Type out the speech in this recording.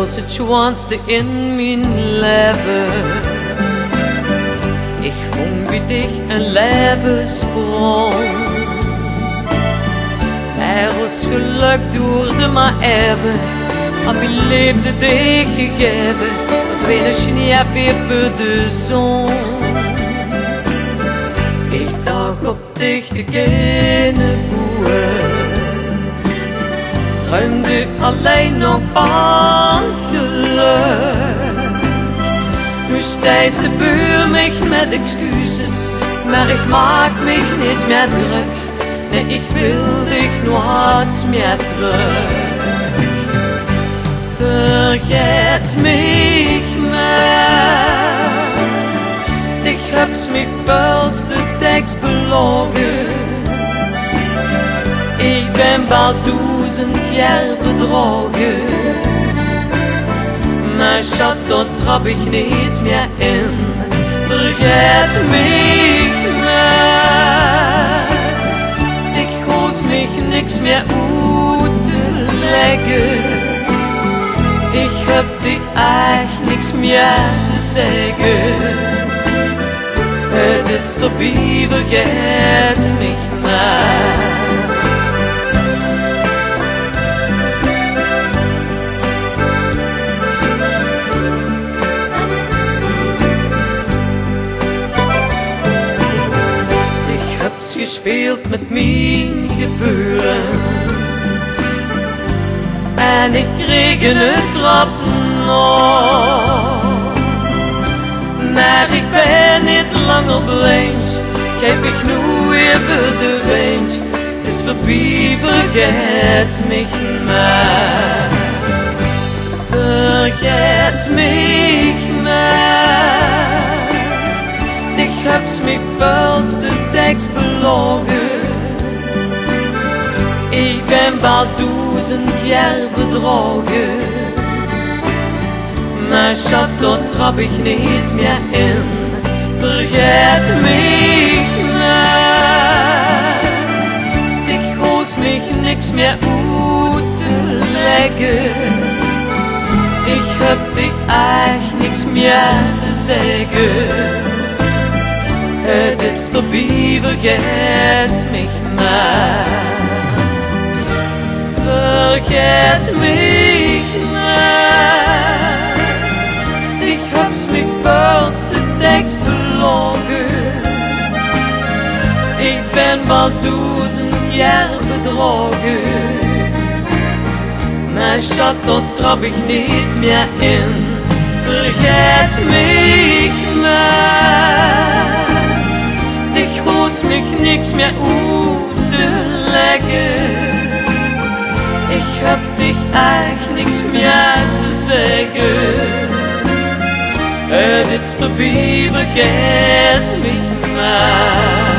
was het schoonste in mijn leven. Ik vond bij dich een levensbron. Er was geluk duurde maar even, aan mijn liefde dich gegeven, dat weet je niet heb even de zon. Ik dacht op dich te kunnen voelen, droomde alleen nog van het geluk. Nu stijst de buur mich met excuses, maar ik maak mich niet meer druk. Nee, ik wil dich nooit meer terug. Vergeet mich maar, ich hab's mich vollste tekst belogen. Ik ben wel 1000 keer bedrogen, maar schat, dat trap ik niet meer in. Vergeet mich maar, ik hoes mich niks meer uit te leggen. Ik heb dich echt niks meer te zeggen. Het is voorbij, vergeet mich maar. Gespeeld met mijn gevoelens en ik kreeg een trappen op. Maar ik ben niet langer blind, geef ik nu even de wind. Het is voorbij, vergeet mich maar. Vergeet mich maar, ich hab's mich vollste tekst belogen. Ik ben wel 1000 keer bedrogen, maar schat, dat trap ik niet meer in. Vergeet mich maar, ik hoes mich niks meer uit te leggen. Ik heb dich echt niks meer te zeggen. Het is voorbij, vergeet mich maar. Vergeet mich maar, ich hab's mich vollste tekst belogen. Ik ben wel 1000 keer bedrogen, maar schat, dat trap ik niet meer in. Vergeet mich maar, ich hoes mich niks meer uit te leggen. Ik heb dich echt niks meer te zeggen. Het is voorbij, vergeet mich maar.